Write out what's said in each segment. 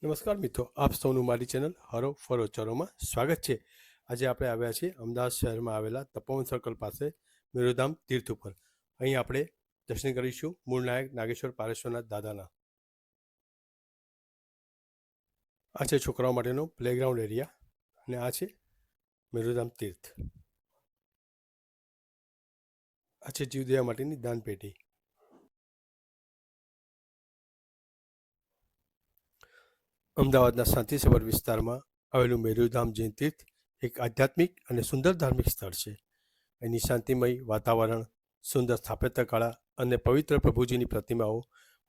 નમસ્કાર મિત્રો, આપ સૌનું મારી ચેનલ હરો ફરો ચરોમાં સ્વાગત છે. આજે આપણે આવ્યા છીએ અમદાવાદ શહેરમાં આવેલા તપોવન સર્કલ પાસે મેરુધામ તીર્થ ઉપર. અહીં આપણે દર્શન કરીશું મૂળ નાયક નાગેશ્વર પારેશ્વરનાથ દાદાના. આ છે છોકરાઓ માટેનો પ્લેગ્રાઉન્ડ એરિયા અને આ છે મેરુધામ તીર્થ. આ છે જીવદયા માટેની દાનપેટી. અમદાવાદના શાંતિસભર વિસ્તારમાં આવેલું મેરુધામ જૈન તીર્થ એક આધ્યાત્મિક અને સુંદર ધાર્મિક સ્થળ છે. એની શાંતિમય વાતાવરણ, સુંદર સ્થાપત્ય કળા અને પવિત્ર પ્રભુજીની પ્રતિમાઓ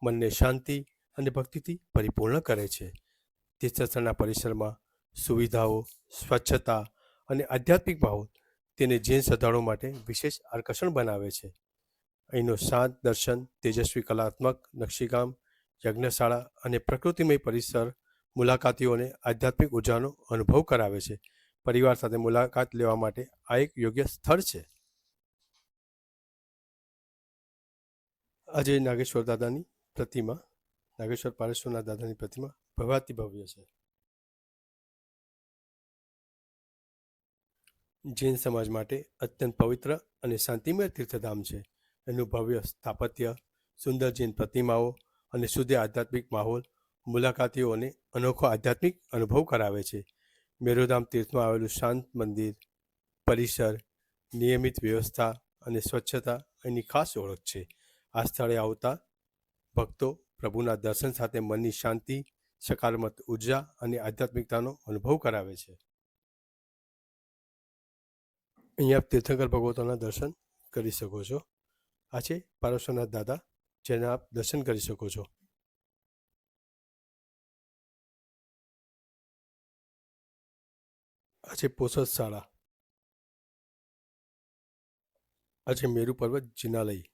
મનને શાંતિ અને ભક્તિથી પરિપૂર્ણ કરે છે. તીર્થસ્થળના પરિસરમાં સુવિધાઓ, સ્વચ્છતા અને આધ્યાત્મિક માહોલ તેને જૈન શ્રદ્ધાળુઓ માટે વિશેષ આકર્ષણ બનાવે છે. અહીંનો શાંત દર્શન, તેજસ્વી કલાત્મક નકશીકામ, યજ્ઞશાળા અને પ્રકૃતિમય પરિસર મુલાકાતીઓને આધ્યાત્મિક ઉર્જાનો અનુભવ કરાવે છે. પરિવાર સાથે મુલાકાત લેવા માટે આ એક યોગ્ય સ્થળ છે. આજે નાગેશ્વર દાદાની પ્રતિમા, નાગેશ્વર પારેશ્વરના દાદાની પ્રતિમા ભવ્યાતિ ભવ્ય છે. જૈન સમાજ માટે અત્યંત પવિત્ર અને શાંતિમય તીર્થધામ છે. એનું ભવ્ય સ્થાપત્ય, સુંદર જૈન પ્રતિમાઓ અને શુદ્ધ આધ્યાત્મિક માહોલ મુલાકાતીઓને અનોખો આધ્યાત્મિક અનુભવ કરાવે છે. મેરુધામ તીર્થમાં આવેલું શાંત મંદિર, પરિસર, નિયમિત વ્યવસ્થા અને સ્વચ્છતા એની ખાસ ઓળખ છે. આ સ્થળે આવતા ભક્તો પ્રભુના દર્શન સાથે મનની શાંતિ, સકારાત્મક ઉર્જા અને આધ્યાત્મિકતાનો અનુભવ કરાવે છે. અહીંયા આપ તીર્થંકર ભગવતોના દર્શન કરી શકો છો. આ છે પારેશ્વરનાથ દાદા, જેના આપ દર્શન કરી શકો છો. આ છે પોષદ શાળા. આ છે મેરુ પર્વત જિનાલય.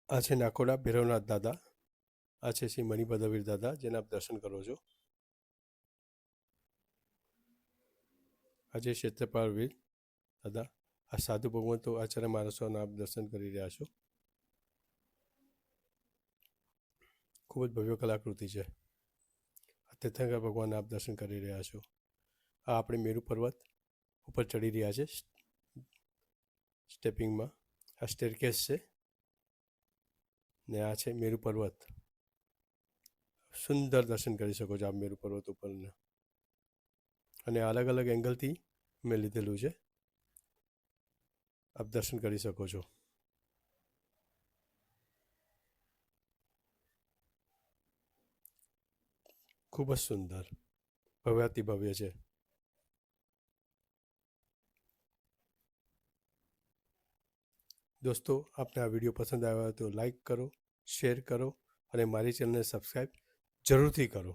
આ છે નાકોડા ભૈરવનાથ દાદા. આ છે શ્રી મણિપદવીર દાદા, જેના આપ દર્શન કરો છો. આ છે ક્ષેત્રપાળવીર દાદા. આ સાધુ ભગવંતો આચાર્ય માણસોના આપ દર્શન કરી રહ્યા છો. ખૂબ જ ભવ્ય કલાકૃતિ છે. આ તીર્થંકર ભગવાનના આપ દર્શન કરી રહ્યા છો. આ આપણે મેરુ પર્વત ઉપર ચડી રહ્યા છે સ્ટેપિંગમાં. આ સ્ટેરકેસ છે ને આ છે મેરુ પર્વત. સુંદર દર્શન કરી શકો છો આપ મેરુ પર્વત ઉપરના. અને અલગ અલગ એંગલથી મેં લીધેલું છે, આપ દર્શન કરી શકો છો. ખૂબ જ સુંદર, ભવ્યાતિ ભવ્ય છે. દોસ્તો, આપને આ વિડીયો પસંદ આવ્યો હોય તો લાઈક કરો, શેર કરો અને મારી ચેનલને સબસ્ક્રાઈબ જરૂરથી કરો.